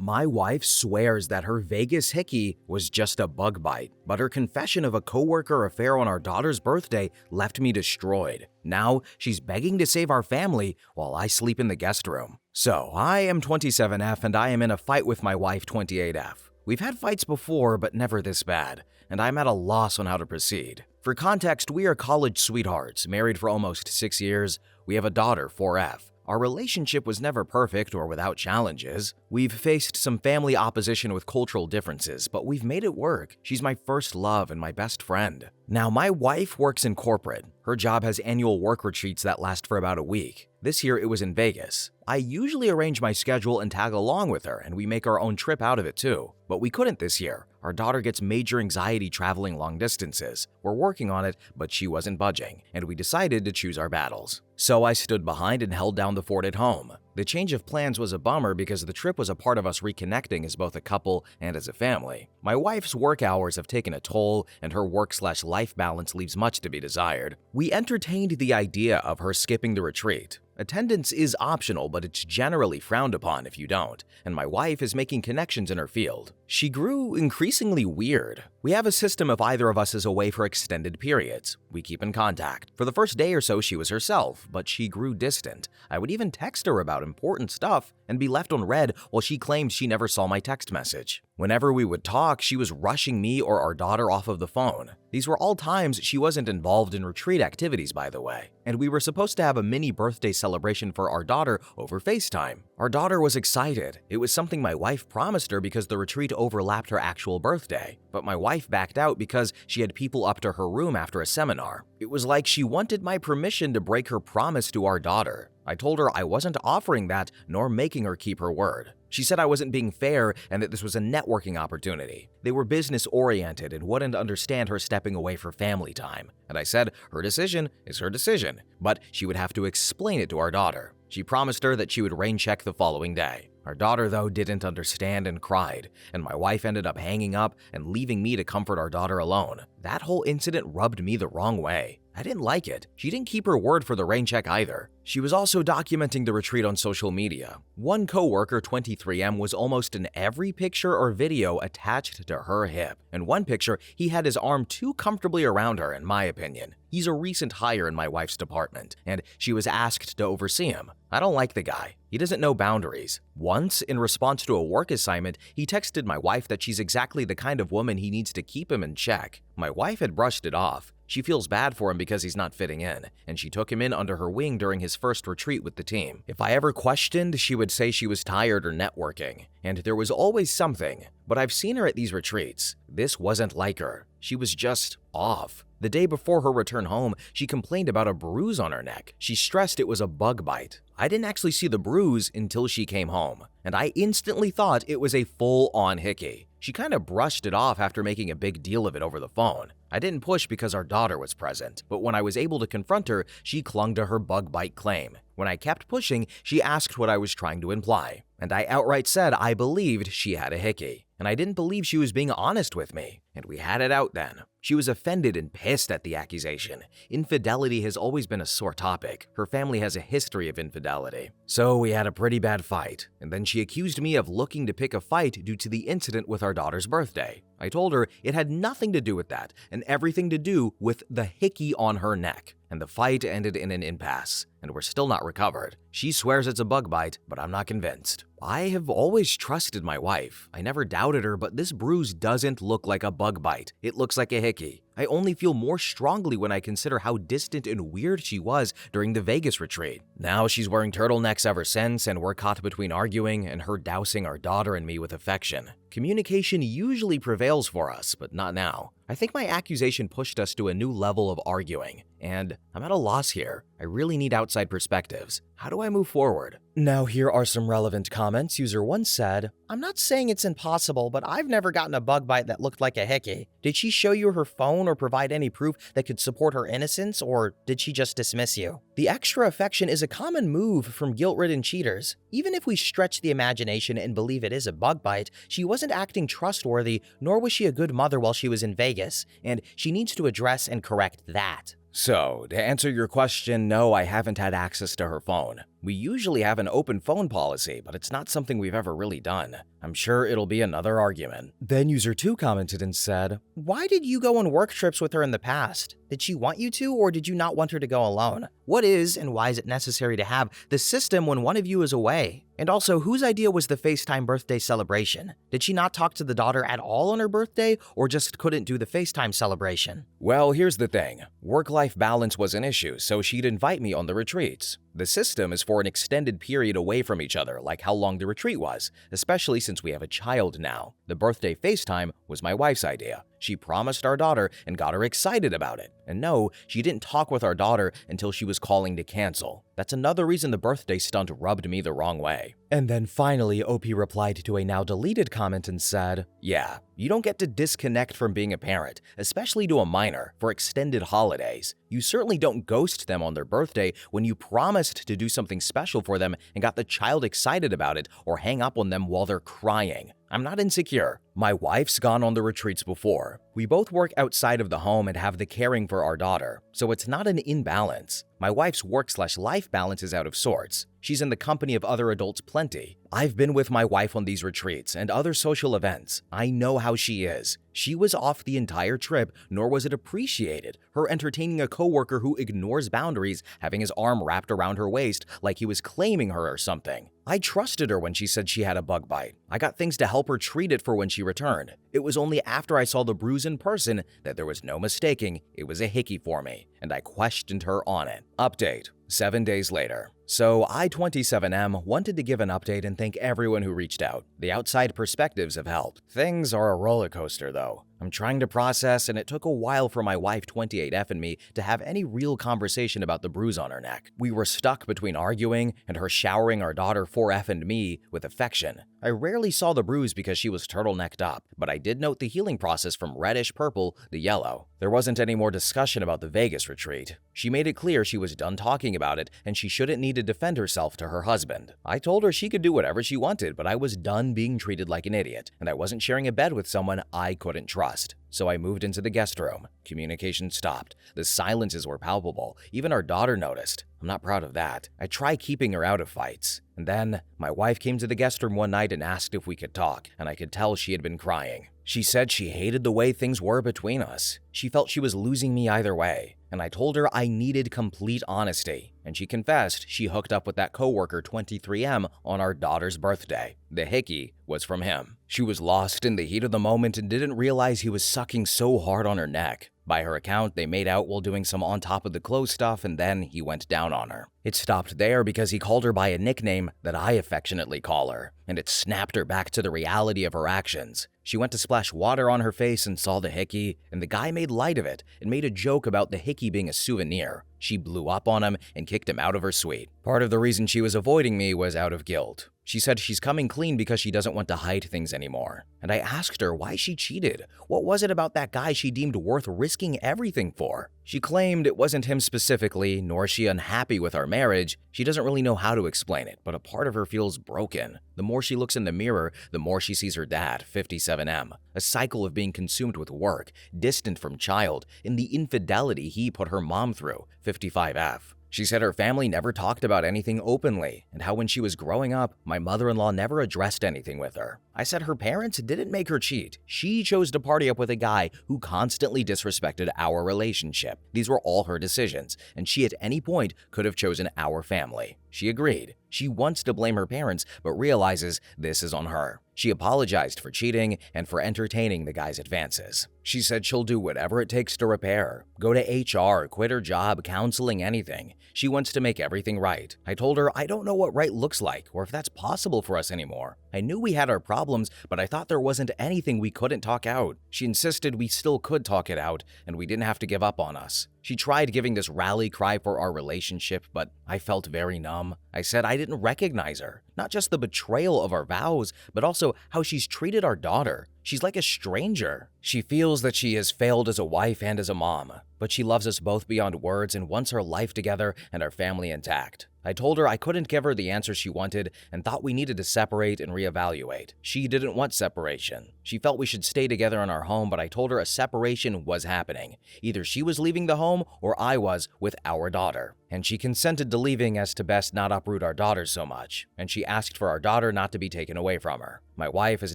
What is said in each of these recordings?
My wife swears that her Vegas Hickey was just a bug bite, but her confession of a coworker affair on our daughter's birthday left me destroyed. Now, she's begging to save our family while I sleep in the guest room. So, I am 27F and I am in a fight with my wife 28F. We've had fights before, but never this bad, and I'm at a loss on how to proceed. For context, we are college sweethearts, married for almost 6 years. We have a daughter, 4F. Our relationship was never perfect or without challenges. We've faced some family opposition with cultural differences, but we've made it work. She's my first love and my best friend. Now, my wife works in corporate. Her job has annual work retreats that last for about a week. This year, it was in Vegas. I usually arrange my schedule and tag along with her, and we make our own trip out of it too. But we couldn't this year. Our daughter gets major anxiety traveling long distances. We're working on it, but she wasn't budging, and we decided to choose our battles. So I stood behind and held down the fort at home. The change of plans was a bummer because the trip was a part of us reconnecting as both a couple and as a family. My wife's work hours have taken a toll, and her work/life balance leaves much to be desired. We entertained the idea of her skipping the retreat. Attendance is optional, but it's generally frowned upon if you don't, and my wife is making connections in her field. She grew increasingly weird. We have a system if either of us is away for extended periods. We keep in contact. For the first day or so, she was herself, but she grew distant. I would even text her about important stuff and be left on read while she claimed she never saw my text message. Whenever we would talk, she was rushing me or our daughter off of the phone. These were all times she wasn't involved in retreat activities, by the way, and we were supposed to have a mini birthday celebration for our daughter over FaceTime. Our daughter was excited. It was something my wife promised her because the retreat overlapped her actual birthday, but my wife backed out because she had people up to her room after a seminar. It was like she wanted my permission to break her promise to our daughter. I told her I wasn't offering that nor making her keep her word. She said I wasn't being fair and that this was a networking opportunity. They were business-oriented and wouldn't understand her stepping away for family time. And I said her decision is her decision, but she would have to explain it to our daughter. She promised her that she would rain check the following day. Our daughter, though, didn't understand and cried, and my wife ended up hanging up and leaving me to comfort our daughter alone. That whole incident rubbed me the wrong way. I didn't like it. She didn't keep her word for the rain check either. She was also documenting the retreat on social media. One coworker, 23M, was almost in every picture or video attached to her hip. In one picture, he had his arm too comfortably around her, in my opinion. He's a recent hire in my wife's department, and she was asked to oversee him. I don't like the guy. He doesn't know boundaries. Once, in response to a work assignment, he texted my wife that she's exactly the kind of woman he needs to keep him in check. My wife had brushed it off. She feels bad for him because he's not fitting in, and she took him in under her wing during his first retreat with the team. If I ever questioned, she would say she was tired or networking, and there was always something. But I've seen her at these retreats. This wasn't like her. She was just off. The day before her return home, she complained about a bruise on her neck. She stressed it was a bug bite. I didn't actually see the bruise until she came home, and I instantly thought it was a full-on Hickey. She kind of brushed it off after making a big deal of it over the phone. I didn't push because our daughter was present, but when I was able to confront her, she clung to her bug bite claim. When I kept pushing, she asked what I was trying to imply, and I outright said I believed she had a Hickey, and I didn't believe she was being honest with me, and we had it out then. She was offended and pissed at the accusation. Infidelity has always been a sore topic. Her family has a history of infidelity. So we had a pretty bad fight, and then she accused me of looking to pick a fight due to the incident with our daughter's birthday. I told her it had nothing to do with that and everything to do with the Hickey on her neck. And the fight ended in an impasse, and we're still not recovered. She swears it's a bug bite, but I'm not convinced. I have always trusted my wife. I never doubted her, but this bruise doesn't look like a bug bite. It looks like a Hickey. I only feel more strongly when I consider how distant and weird she was during the Vegas retreat. Now she's wearing turtlenecks ever since, and we're caught between arguing and her dousing our daughter and me with affection. Communication usually prevails for us, but not now. I think my accusation pushed us to a new level of arguing, and I'm at a loss here. I really need outside perspectives. How do I move forward? Now here are some relevant comments. User 1 said, "I'm not saying it's impossible, but I've never gotten a bug bite that looked like a Hickey. Did she show you her phone or provide any proof that could support her innocence, or did she just dismiss you? The extra affection is a common move from guilt-ridden cheaters. Even if we stretch the imagination and believe it is a bug bite, she wasn't acting trustworthy, nor was she a good mother while she was in Vegas, and she needs to address and correct that." So, to answer your question, no, I haven't had access to her phone. We usually have an open phone policy, but it's not something we've ever really done. I'm sure it'll be another argument. Then user 2 commented and said, "Why did you go on work trips with her in the past? Did she want you to, or did you not want her to go alone? What is and why is it necessary to have the system when one of you is away? And also, whose idea was the FaceTime birthday celebration? Did she not talk to the daughter at all on her birthday, or just couldn't do the FaceTime celebration?" Well, here's the thing. Work-life balance was an issue, so she'd invite me on the retreats. The system is for an extended period away from each other, like how long the retreat was, especially since we have a child now. The birthday FaceTime was my wife's idea. She promised our daughter and got her excited about it. And no, she didn't talk with our daughter until she was calling to cancel. That's another reason the birthday stunt rubbed me the wrong way. And then finally, OP replied to a now deleted comment and said, "Yeah, you don't get to disconnect from being a parent, especially to a minor, for extended holidays. You certainly don't ghost them on their birthday when you promised to do something special for them and got the child excited about it, or hang up on them while they're crying. I'm not insecure. My wife's gone on the retreats before. We both work outside of the home and have the caring for our daughter, so it's not an imbalance. My wife's work/life balance is out of sorts. She's in the company of other adults plenty. I've been with my wife on these retreats and other social events. I know how she is. She was off the entire trip, nor was it appreciated. Her entertaining a coworker who ignores boundaries, having his arm wrapped around her waist like he was claiming her or something. I trusted her when she said she had a bug bite. I got things to help her treat it for when she returned. It was only after I saw the bruise in person that there was no mistaking it was a hickey for me, and I questioned her on it. Update: 7 days later. So I27M wanted to give an update and thank everyone who reached out. The outside perspectives have helped. Things are a roller coaster though. I'm trying to process, and it took a while for my wife 28F and me to have any real conversation about the bruise on her neck. We were stuck between arguing and her showering our daughter 4F and me with affection. I rarely saw the bruise because she was turtlenecked up, but I did note the healing process from reddish purple to yellow. There wasn't any more discussion about the Vegas retreat. She made it clear she was done talking about it and she shouldn't need to defend herself to her husband. I told her she could do whatever she wanted, but I was done being treated like an idiot, and I wasn't sharing a bed with someone I couldn't trust. So I moved into the guest room. Communication stopped. The silences were palpable. Even our daughter noticed. I'm not proud of that. I try keeping her out of fights. And then, my wife came to the guest room one night and asked if we could talk, and I could tell she had been crying. She said she hated the way things were between us. She felt she was losing me either way, and I told her I needed complete honesty. And she confessed she hooked up with that coworker 23M on our daughter's birthday. The hickey was from him. She was lost in the heat of the moment and didn't realize he was sucking so hard on her neck. By her account, they made out while doing some on top of the clothes stuff, and then he went down on her. It stopped there because he called her by a nickname that I affectionately call her, and it snapped her back to the reality of her actions. She went to splash water on her face and saw the hickey, and the guy made light of it and made a joke about the hickey being a souvenir. She blew up on him and kicked him out of her suite. Part of the reason she was avoiding me was out of guilt. She said she's coming clean because she doesn't want to hide things anymore. And I asked her why she cheated. What was it about that guy she deemed worth risking everything for? She claimed it wasn't him specifically, nor is she unhappy with our marriage. She doesn't really know how to explain it, but a part of her feels broken. The more she looks in the mirror, the more she sees her dad, 57M. A cycle of being consumed with work, distant from child, and the infidelity he put her mom through, 55F. She said her family never talked about anything openly, and how when she was growing up, my mother-in-law never addressed anything with her. I said her parents didn't make her cheat. She chose to party up with a guy who constantly disrespected our relationship. These were all her decisions, and she at any point could have chosen our family. She agreed. She wants to blame her parents, but realizes this is on her. She apologized for cheating and for entertaining the guy's advances. She said she'll do whatever it takes to repair, go to HR, quit her job, counseling, anything. She wants to make everything right. I told her I don't know what right looks like or if that's possible for us anymore. I knew we had our problems, but I thought there wasn't anything we couldn't talk out. She insisted we still could talk it out and we didn't have to give up on us. She tried giving this rally cry for our relationship, but I felt very numb. I said I didn't recognize her. Not just the betrayal of our vows, but also how she's treated our daughter. She's like a stranger. She feels that she has failed as a wife and as a mom, but she loves us both beyond words and wants our life together and our family intact. I told her I couldn't give her the answer she wanted and thought we needed to separate and reevaluate. She didn't want separation. She felt we should stay together in our home, but I told her a separation was happening. Either she was leaving the home or I was with our daughter. And she consented to leaving as to best not uproot our daughter so much, and she asked for our daughter not to be taken away from her. My wife is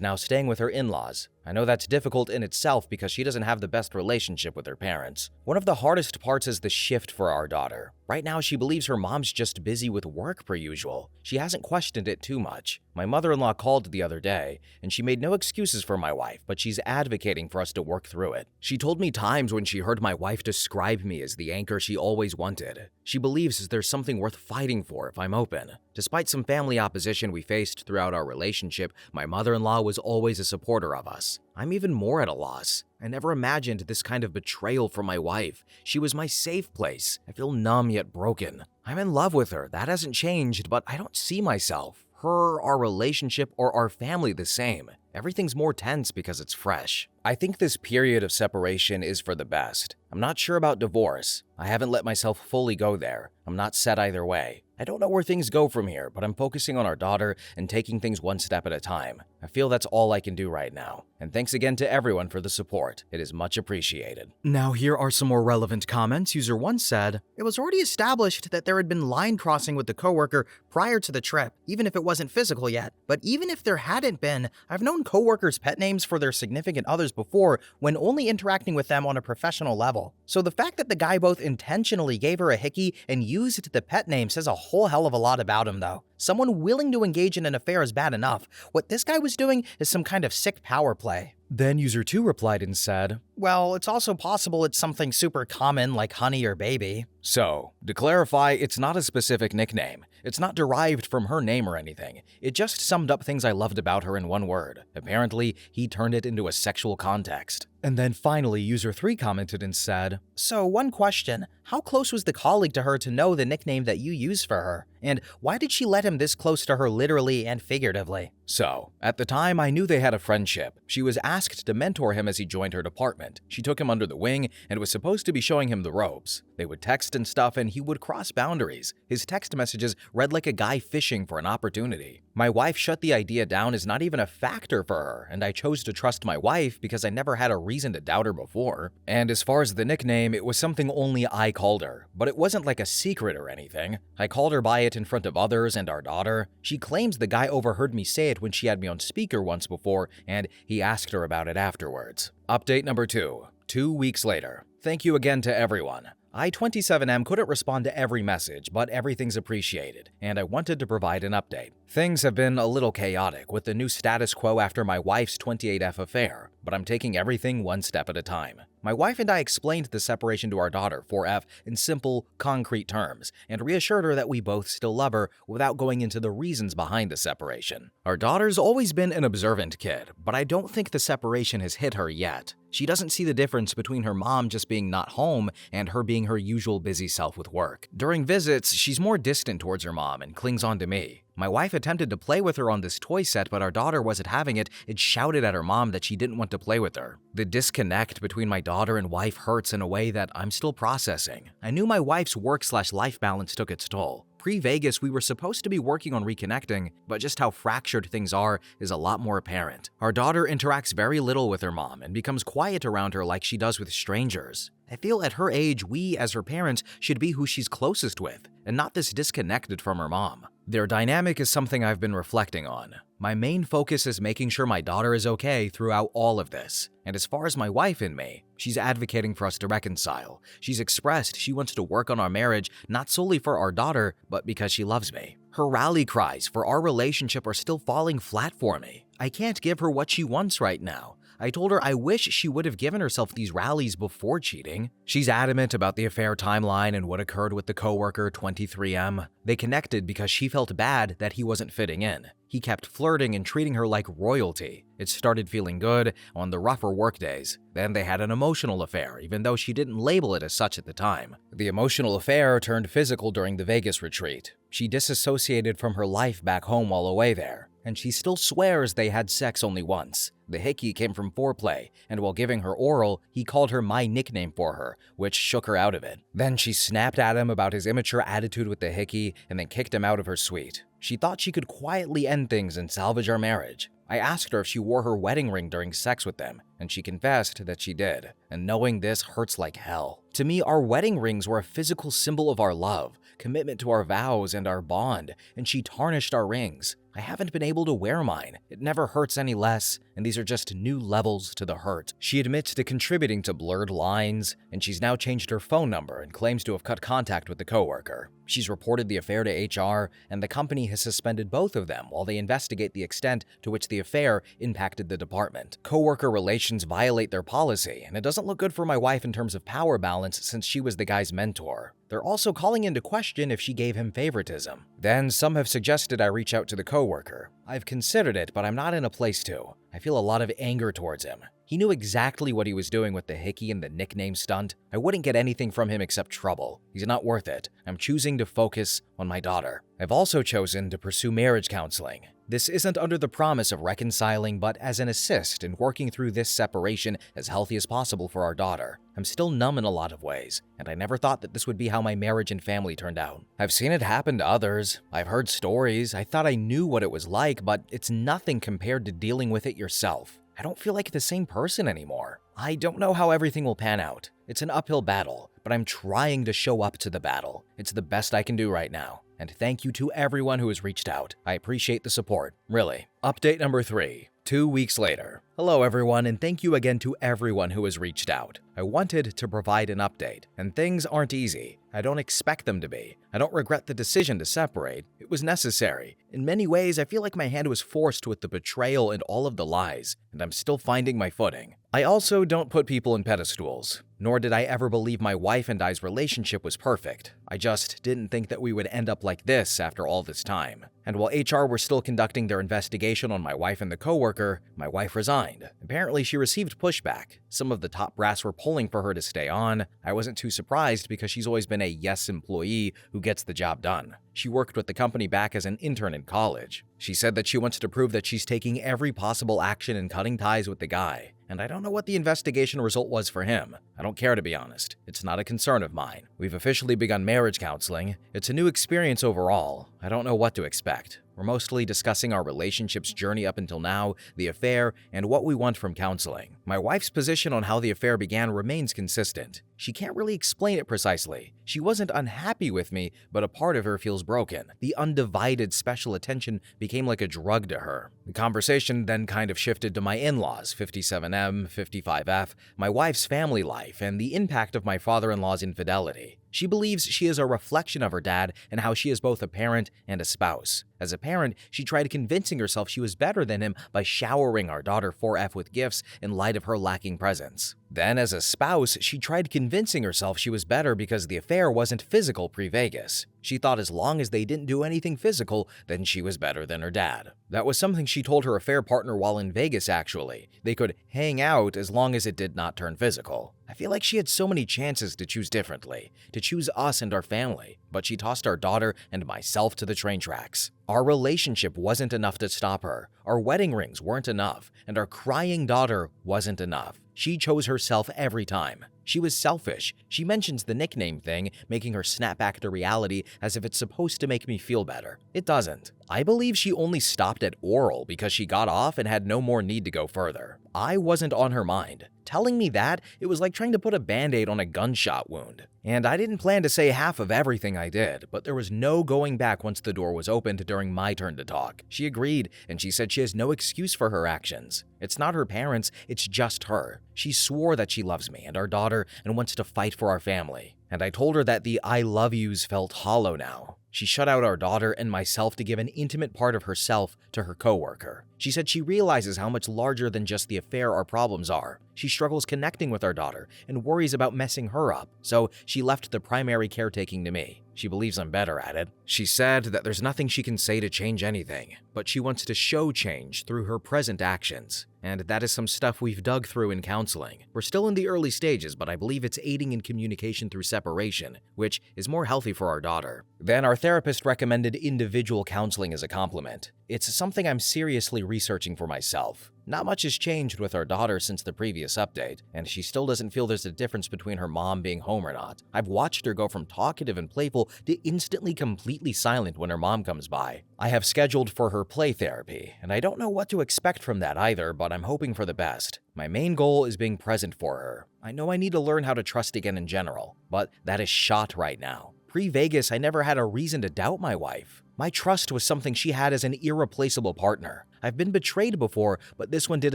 now staying with her in-laws. I know that's difficult in itself because she doesn't have the best relationship with her parents. One of the hardest parts is the shift for our daughter. Right now, she believes her mom's just busy with work per usual. She hasn't questioned it too much. My mother-in-law called the other day, and she made no excuses for my wife, but she's advocating for us to work through it. She told me times when she heard my wife describe me as the anchor she always wanted. She believes there's something worth fighting for if I'm open. Despite some family opposition we faced throughout our relationship, my mother-in-law was always a supporter of us. I'm even more at a loss. I never imagined this kind of betrayal from my wife. She was my safe place. I feel numb yet broken. I'm in love with her. That hasn't changed, but I don't see myself, her, our relationship, or our family the same. Everything's more tense because it's fresh. I think this period of separation is for the best. I'm not sure about divorce. I haven't let myself fully go there. I'm not set either way. I don't know where things go from here, but I'm focusing on our daughter and taking things one step at a time. I feel that's all I can do right now. And thanks again to everyone for the support. It is much appreciated. Now here are some more relevant comments. User 1 said, "It was already established that there had been line crossing with the coworker prior to the trip, even if it wasn't physical yet. But even if there hadn't been, I've known coworkers' pet names for their significant others before when only interacting with them on a professional level. So the fact that the guy both intentionally gave her a Hickey and used the pet name says a whole hell of a lot about him though. Someone willing to engage in an affair is bad enough. What this guy was doing is some kind of sick power play." Then user 2 replied and said, "Well, it's also possible it's something super common like honey or baby." So, to clarify, it's not a specific nickname. It's not derived from her name or anything. It just summed up things I loved about her in one word. Apparently, he turned it into a sexual context. And then finally, user 3 commented and said, "So one question, how close was the colleague to her to know the nickname that you use for her? And why did she let him this close to her literally and figuratively?" So, at the time, I knew they had a friendship. She was asked to mentor him as he joined her department. She took him under the wing and was supposed to be showing him the ropes. They would text and stuff, and he would cross boundaries. His text messages read like a guy fishing for an opportunity. My wife shut the idea down as not even a factor for her, and I chose to trust my wife because I never had a reason to doubt her before. And as far as the nickname, it was something only I called her, but it wasn't like a secret or anything. I called her by it in front of others and our daughter. She claims the guy overheard me say it when she had me on speaker once before, and he asked her about it afterwards. Update number 2. 2 weeks later. Thank you again to everyone. I-27M couldn't respond to every message, but everything's appreciated, and I wanted to provide an update. Things have been a little chaotic with the new status quo after my wife's 28F affair, but I'm taking everything one step at a time. My wife and I explained the separation to our daughter, 4F, in simple, concrete terms, and reassured her that we both still love her without going into the reasons behind the separation. Our daughter's always been an observant kid, but I don't think the separation has hit her yet. She doesn't see the difference between her mom just being not home and her being her usual busy self with work. During visits, she's more distant towards her mom and clings on to me. My wife attempted to play with her on this toy set, but our daughter wasn't having it and shouted at her mom that she didn't want to play with her. The disconnect between my daughter and wife hurts in a way that I'm still processing. I knew my wife's work/life balance took its toll. Pre-Vegas, we were supposed to be working on reconnecting, but just how fractured things are is a lot more apparent. Our daughter interacts very little with her mom and becomes quiet around her like she does with strangers. I feel at her age, we, as her parents, should be who she's closest with, and not this disconnected from her mom. Their dynamic is something I've been reflecting on. My main focus is making sure my daughter is okay throughout all of this. And as far as my wife and me, she's advocating for us to reconcile. She's expressed she wants to work on our marriage not solely for our daughter, but because she loves me. Her rally cries for our relationship are still falling flat for me. I can't give her what she wants right now. I told her I wish she would have given herself these rallies before cheating. She's adamant about the affair timeline and what occurred with the coworker 23M. They connected because she felt bad that he wasn't fitting in. He kept flirting and treating her like royalty. It started feeling good on the rougher workdays. Then they had an emotional affair, even though she didn't label it as such at the time. The emotional affair turned physical during the Vegas retreat. She disassociated from her life back home while away there. and she still swears they had sex only once. The Hickey came from foreplay, and while giving her oral, he called her my nickname for her, which shook her out of it. Then she snapped at him about his immature attitude with the Hickey and then kicked him out of her suite. She thought she could quietly end things and salvage our marriage. I asked her if she wore her wedding ring during sex with them, and she confessed that she did. And knowing this hurts like hell. To me, our wedding rings were a physical symbol of our love, commitment to our vows and our bond, and she tarnished our rings. I haven't been able to wear mine. It never hurts any less, and these are just new levels to the hurt. She admits to contributing to blurred lines, and she's now changed her phone number and claims to have cut contact with the coworker. She's reported the affair to HR, and the company has suspended both of them while they investigate the extent to which the affair impacted the department. Coworker relations violate their policy, and it doesn't look good for my wife in terms of power balance since she was the guy's mentor. They're also calling into question if she gave him favoritism. Then some have suggested I reach out to the coworker. I've considered it, but I'm not in a place to. I feel a lot of anger towards him. He knew exactly what he was doing with the Hickey and the nickname stunt. I wouldn't get anything from him except trouble. He's not worth it. I'm choosing to focus on my daughter. I've also chosen to pursue marriage counseling. This isn't under the promise of reconciling, but as an assist in working through this separation as healthy as possible for our daughter. I'm still numb in a lot of ways, and I never thought that this would be how my marriage and family turned out. I've seen it happen to others. I've heard stories. I thought I knew what it was like, but it's nothing compared to dealing with it yourself. I don't feel like the same person anymore. I don't know how everything will pan out. It's an uphill battle, but I'm trying to show up to the battle. It's the best I can do right now. And thank you to everyone who has reached out. I appreciate the support, really. Update number 3. 2 weeks later. Hello everyone, and thank you again to everyone who has reached out. I wanted to provide an update, and things aren't easy. I don't expect them to be. I don't regret the decision to separate. It was necessary. In many ways, I feel like my hand was forced with the betrayal and all of the lies, and I'm still finding my footing. I also don't put people in pedestals, nor did I ever believe my wife and I's relationship was perfect. I just didn't think that we would end up like this after all this time. And while HR were still conducting their investigation on my wife and the coworker, my wife resigned. Apparently, she received pushback. Some of the top brass were pulling for her to stay on. I wasn't too surprised because she's always been a yes employee who gets the job done. She worked with the company back as an intern in college. She said that she wants to prove that she's taking every possible action in cutting ties with the guy. And I don't know what the investigation result was for him. I don't care, to be honest. It's not a concern of mine. We've officially begun marriage counseling. It's a new experience overall. I don't know what to expect. We're mostly discussing our relationship's journey up until now, the affair, and what we want from counseling. My wife's position on how the affair began remains consistent. She can't really explain it precisely. She wasn't unhappy with me, but a part of her feels broken. The undivided special attention became like a drug to her. The conversation then kind of shifted to my in-laws, 57M, 55F, my wife's family life, and the impact of my father-in-law's infidelity. She believes she is a reflection of her dad and how she is both a parent and a spouse. As a parent, she tried convincing herself she was better than him by showering our daughter 4F with gifts in light of her lacking presence. Then, as a spouse, she tried convincing herself she was better because the affair wasn't physical pre-Vegas. She thought as long as they didn't do anything physical, then she was better than her dad. That was something she told her affair partner while in Vegas, actually. They could hang out as long as it did not turn physical. I feel like she had so many chances to choose differently, to choose us and our family, but she tossed our daughter and myself to the train tracks. Our relationship wasn't enough to stop her, our wedding rings weren't enough, and our crying daughter wasn't enough. She chose herself every time. She was selfish. She mentions the nickname thing, making her snap back to reality as if it's supposed to make me feel better. It doesn't. I believe she only stopped at oral because she got off and had no more need to go further. I wasn't on her mind. Telling me that, it was like trying to put a band-aid on a gunshot wound. And I didn't plan to say half of everything I did, but there was no going back once the door was opened during my turn to talk. She agreed, and she said she has no excuse for her actions. It's not her parents, it's just her. She swore that she loves me and our daughter and wants to fight for our family. And I told her that the I love yous felt hollow now. She shut out our daughter and myself to give an intimate part of herself to her coworker. She said she realizes how much larger than just the affair our problems are. She struggles connecting with our daughter and worries about messing her up, so she left the primary caretaking to me. She believes I'm better at it. She said that there's nothing she can say to change anything, but she wants to show change through her present actions. And that is some stuff we've dug through in counseling. We're still in the early stages, but I believe it's aiding in communication through separation, which is more healthy for our daughter. Then our therapist recommended individual counseling as a complement. It's something I'm seriously researching for myself. Not much has changed with our daughter since the previous update, and she still doesn't feel there's a difference between her mom being home or not. I've watched her go from talkative and playful to instantly completely silent when her mom comes by. I have scheduled for her play therapy, and I don't know what to expect from that either, but I'm hoping for the best. My main goal is being present for her. I know I need to learn how to trust again in general, but that is shot right now. Pre-Vegas, I never had a reason to doubt my wife. My trust was something she had as an irreplaceable partner. I've been betrayed before, but this one did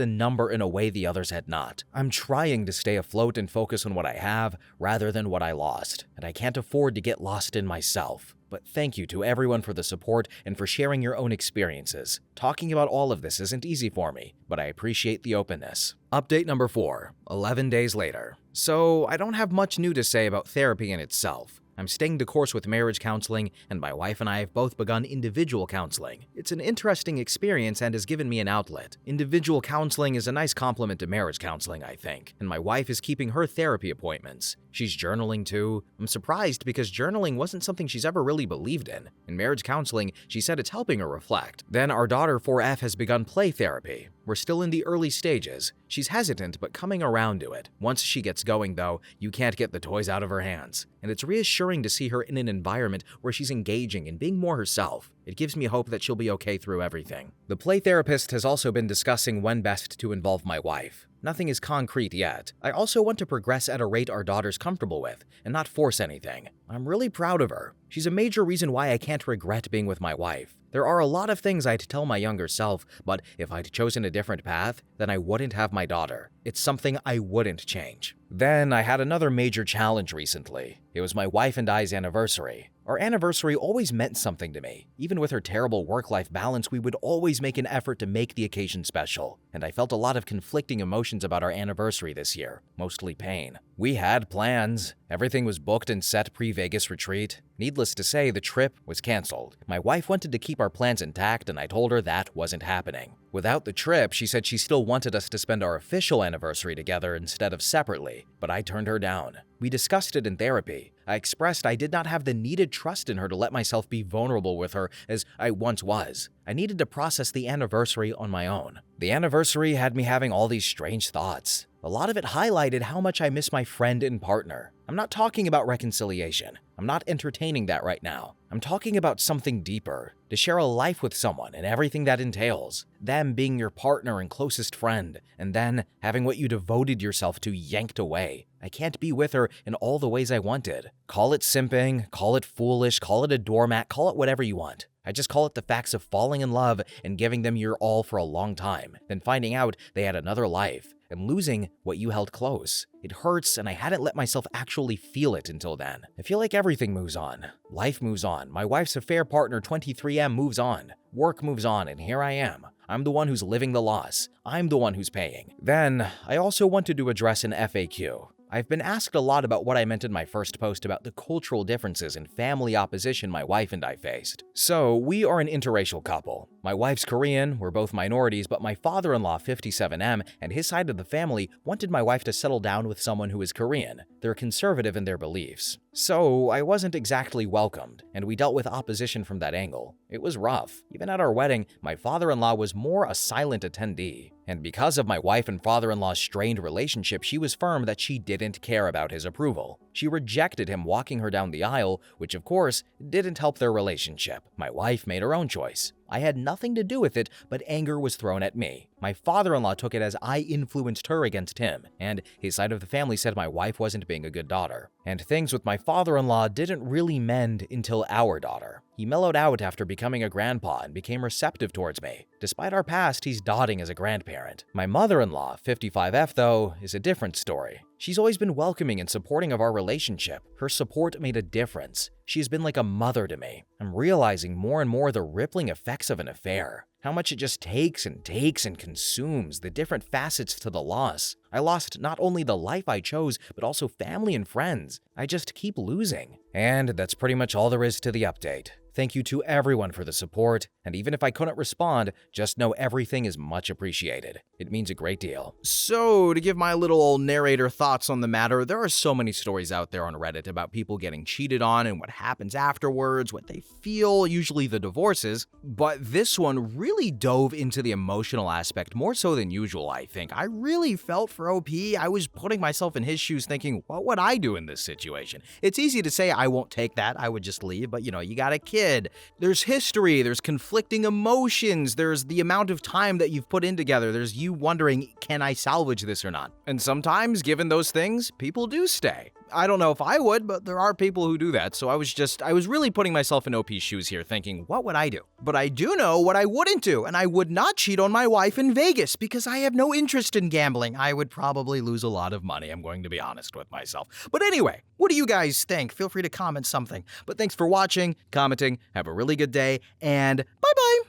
a number in a way the others had not. I'm trying to stay afloat and focus on what I have rather than what I lost, and I can't afford to get lost in myself. But thank you to everyone for the support and for sharing your own experiences. Talking about all of this isn't easy for me, but I appreciate the openness. Update number 4, 11 days later. So, I don't have much new to say about therapy in itself. I'm staying the course with marriage counseling, and my wife and I have both begun individual counseling. It's an interesting experience and has given me an outlet. Individual counseling is a nice complement to marriage counseling, I think, and my wife is keeping her therapy appointments. She's journaling too. I'm surprised because journaling wasn't something she's ever really believed in. In marriage counseling, she said it's helping her reflect. Then our daughter 4F has begun play therapy. We're still in the early stages. She's hesitant but coming around to it. Once she gets going though, you can't get the toys out of her hands. And it's reassuring to see her in an environment where she's engaging and being more herself. It gives me hope that she'll be okay through everything. The play therapist has also been discussing when best to involve my wife. Nothing is concrete yet. I also want to progress at a rate our daughter's comfortable with, and not force anything. I'm really proud of her. She's a major reason why I can't regret being with my wife. There are a lot of things I'd tell my younger self, but if I'd chosen a different path, then I wouldn't have my daughter. It's something I wouldn't change. Then I had another major challenge recently. It was my wife and I's anniversary. Our anniversary always meant something to me. Even with her terrible work-life balance, we would always make an effort to make the occasion special. And I felt a lot of conflicting emotions about our anniversary this year, mostly pain. We had plans. Everything was booked and set pre-Vegas retreat. Needless to say, the trip was canceled. My wife wanted to keep our plans intact, and I told her that wasn't happening. Without the trip, she said she still wanted us to spend our official anniversary together instead of separately, but I turned her down. We discussed it in therapy. I expressed I did not have the needed trust in her to let myself be vulnerable with her as I once was. I needed to process the anniversary on my own. The anniversary had me having all these strange thoughts. A lot of it highlighted how much I miss my friend and partner. I'm not talking about reconciliation. I'm not entertaining that right now. I'm talking about something deeper, to share a life with someone and everything that entails. Them being your partner and closest friend, and then having what you devoted yourself to yanked away. I can't be with her in all the ways I wanted. Call it simping, call it foolish, call it a doormat, call it whatever you want. I just call it the facts of falling in love and giving them your all for a long time, then finding out they had another life, and losing what you held close. It hurts, and I hadn't let myself actually feel it until then. I feel like everything moves on. Life moves on. My wife's affair partner 23M moves on. Work moves on, and here I am. I'm the one who's living the loss. I'm the one who's paying. Then, I also wanted to address an FAQ. I've been asked a lot about what I meant in my first post about the cultural differences and family opposition my wife and I faced. So, we are an interracial couple. My wife's Korean, we're both minorities, but my father-in-law, 57M, and his side of the family wanted my wife to settle down with someone who is Korean. They're conservative in their beliefs. So, I wasn't exactly welcomed, and we dealt with opposition from that angle. It was rough. Even at our wedding, my father-in-law was more a silent attendee. And because of my wife and father-in-law's strained relationship, she was firm that she didn't care about his approval. She rejected him walking her down the aisle, which of course didn't help their relationship. My wife made her own choice. I had nothing to do with it, but anger was thrown at me. My father-in-law took it as I influenced her against him, and his side of the family said my wife wasn't being a good daughter. And things with my father-in-law didn't really mend until our daughter. He mellowed out after becoming a grandpa and became receptive towards me. Despite our past, he's dotting as a grandparent. My mother-in-law, 55F though, is a different story. She's always been welcoming and supporting of our relationship. Her support made a difference. She's been like a mother to me. I'm realizing more and more the rippling effects of an affair. How much it just takes and consumes, the different facets to the loss. I lost not only the life I chose, but also family and friends. I just keep losing. And that's pretty much all there is to the update. Thank you to everyone for the support, and even if I couldn't respond, just know everything is much appreciated. It means a great deal. So, to give my little narrator thoughts on the matter, there are so many stories out there on Reddit about people getting cheated on and what happens afterwards, what they feel, usually the divorces. But this one really dove into the emotional aspect more so than usual, I think. I really felt for OP. I was putting myself in his shoes thinking, what would I do in this situation? It's easy to say I won't take that, I would just leave, but you got a kid. There's history, there's conflicting emotions, there's the amount of time that you've put in together, there's you wondering, can I salvage this or not? And sometimes, given those things, people do stay. I don't know if I would, but there are people who do that, so I was really putting myself in OP's shoes here thinking, what would I do? But I do know what I wouldn't do, and I would not cheat on my wife in Vegas because I have no interest in gambling. I would probably lose a lot of money, I'm going to be honest with myself. But anyway, what do you guys think? Feel free to comment something. But thanks for watching, commenting, have a really good day, and bye-bye!